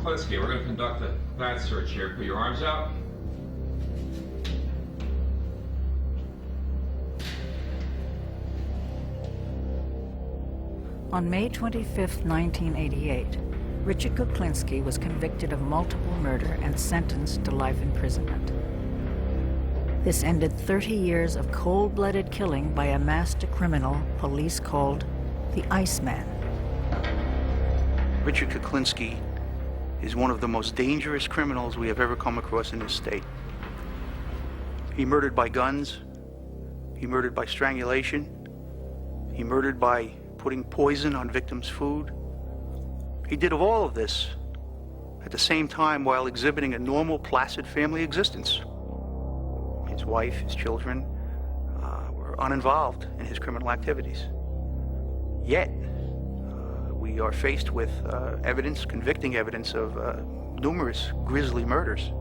Kuklinski, we're going to conduct a bat search here. Put your arms out. On May 25, 1988, Richard Kuklinski was convicted of multiple murder and sentenced to life imprisonment. This ended 30 years of cold-blooded killing by a master criminal police called the Iceman. Richard Kuklinski is one of the most dangerous criminals we have ever come across in this state. He murdered by guns, he murdered by strangulation, he murdered by putting poison on victims' food. He did all of this at the same time while exhibiting a normal, placid family existence. His wife, his children were uninvolved in his criminal activities. Yet, we are faced with evidence, convicting evidence of numerous grisly murders.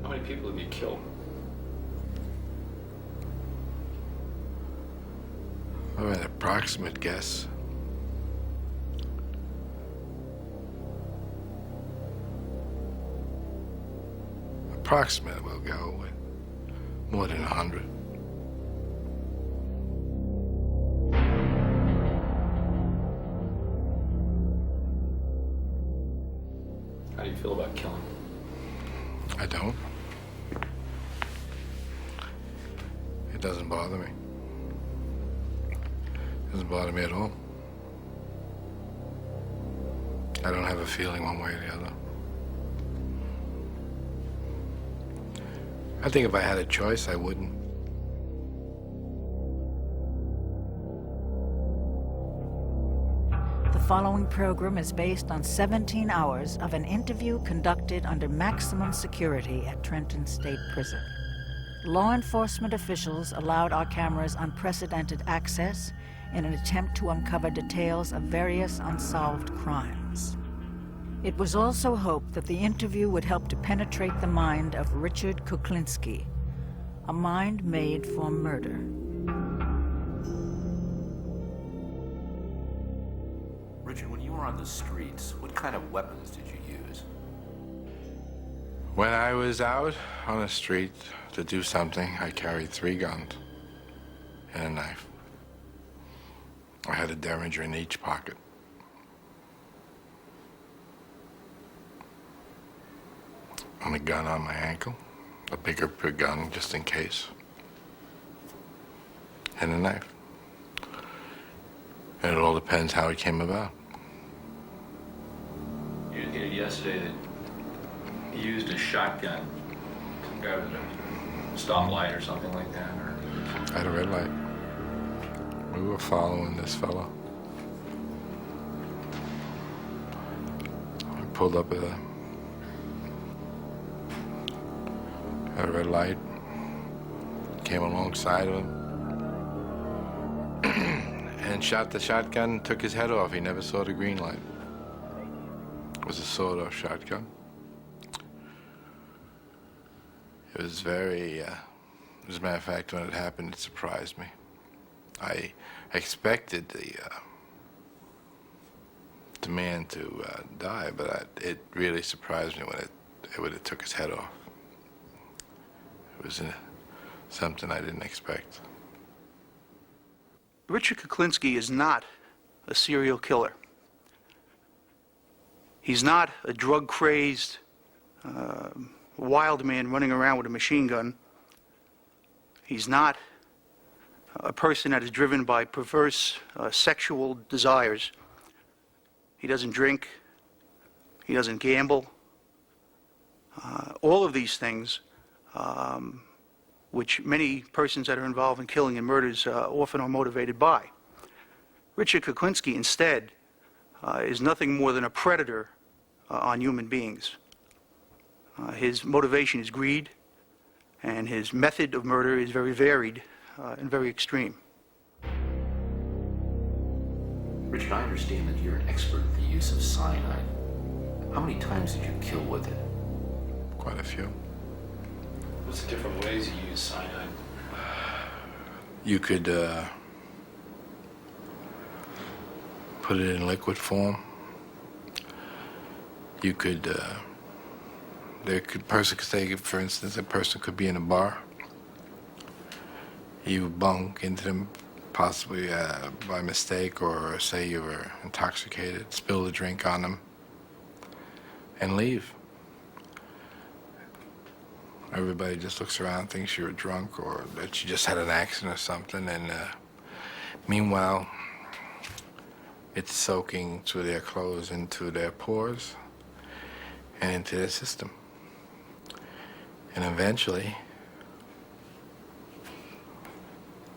How many people have you killed? I have an approximate guess. Approximate, we'll go with more than 100. How do you feel about killing? I don't. It doesn't bother me. It doesn't bother me at all. I don't have a feeling one way or the other. I think if I had a choice, I wouldn't. The following program is based on 17 hours of an interview conducted under maximum security at Trenton State Prison. Law enforcement officials allowed our cameras unprecedented access in an attempt to uncover details of various unsolved crimes. It was also hoped that the interview would help to penetrate the mind of Richard Kuklinski, a mind made for murder. Richard, when you were on the streets, what kind of weapons did you use? When I was out on the street to do something, I carried 3 guns and a knife. I had a Derringer in each pocket. And a gun on my ankle, a bigger gun just in case, and a knife. And it all depends how it came about. You indicated yesterday that you used a shotgun to grab a stoplight or something like that, or... I had a red light. We were following this fellow. I pulled up at a red light, came alongside of him, and shot the shotgun, took his head off. He never saw the green light. It was a sawed-off shotgun. It was very, as a matter of fact, when it happened, it surprised me. I expected the man to die, but it really surprised me when it took his head off. It was something I didn't expect. Richard Kuklinski is not a serial killer. He's not a drug-crazed, wild man running around with a machine gun. He's not a person that is driven by perverse sexual desires. He doesn't drink. He doesn't gamble. All of these things, which many persons that are involved in killing and murders often are motivated by. Richard Kuklinski, instead, is nothing more than a predator on human beings. His motivation is greed, and his method of murder is very varied and very extreme. Richard, I understand that you're an expert in the use of cyanide. How many times did you kill with it? Quite a few. What's the different ways you use cyanide? You could put it in liquid form. You could, person could take it, for instance, a person could be in a bar. You bunk into them possibly by mistake, or say you were intoxicated, spill the drink on them, and leave. Everybody just looks around, thinks you were drunk or that you just had an accident or something, and meanwhile, it's soaking through their clothes into their pores and into their system. And eventually,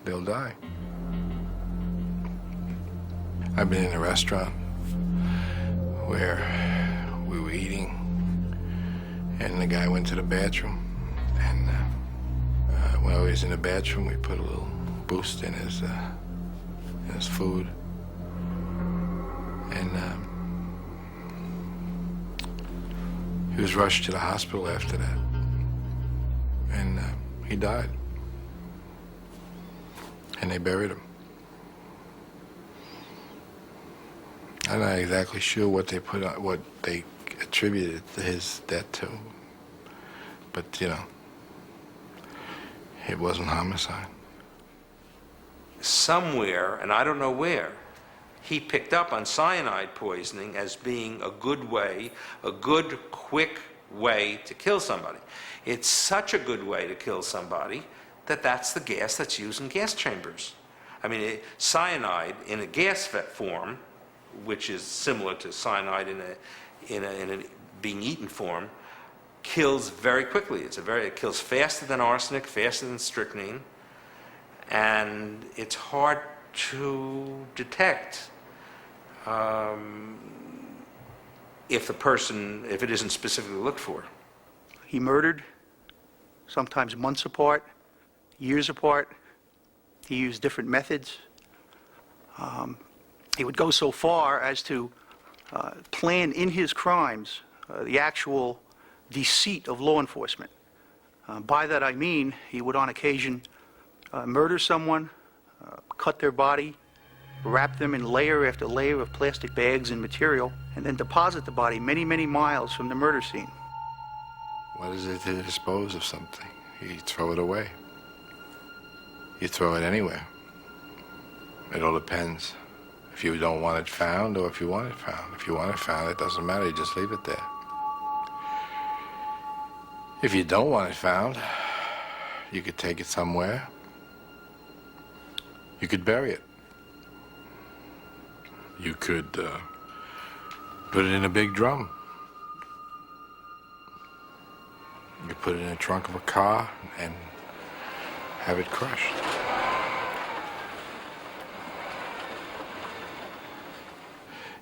they'll die. I've been in a restaurant where we were eating, and the guy went to the bathroom, and while he was in the bathroom, we put a little boost in his food, and he was rushed to the hospital after that, and he died, and they buried him. I'm not exactly sure what they put on, what they attributed his death to, but you know, it wasn't homicide. Somewhere, and I don't know where, he picked up on cyanide poisoning as being a good way, a good, quick way to kill somebody. It's such a good way to kill somebody that that's the gas that's used in gas chambers. I mean, cyanide in a gas form, which is similar to cyanide in a being eaten form, kills very quickly. It kills faster than arsenic, faster than strychnine, and it's hard to detect if it isn't specifically looked for. He murdered, sometimes months apart, years apart. He used different methods. He would go so far as to plan in his crimes the actual deceit of law enforcement. By that I mean he would on occasion murder someone, cut their body, wrap them in layer after layer of plastic bags and material, and then deposit the body many, many miles from the murder scene. What is it to dispose of something? You throw it away. You throw it anywhere. It all depends. If you don't want it found, or if you want it found. If you want it found, it doesn't matter, you just leave it there. If you don't want it found, you could take it somewhere. You could bury it. You could put it in a big drum. You could put it in the trunk of a car and have it crushed.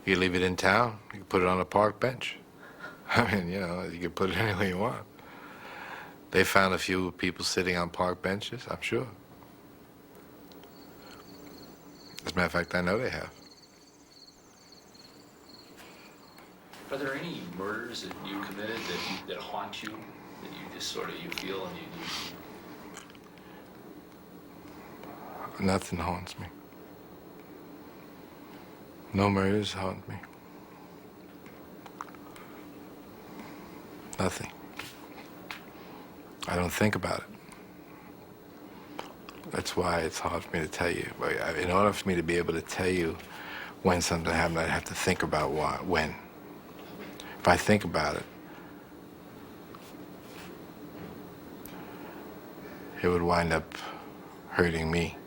You leave it in town, you can put it on a park bench. I mean, you know, you can put it anywhere you want. They found a few people sitting on park benches, I'm sure. As a matter of fact, I know they have. Are there any murders that you committed that haunt you, that you just sort of, you feel and you Nothing haunts me. No murders haunt me. Nothing. I don't think about it. That's why it's hard for me to tell you. In order for me to be able to tell you when something happened, I'd have to think about when. If I think about it, it would wind up hurting me.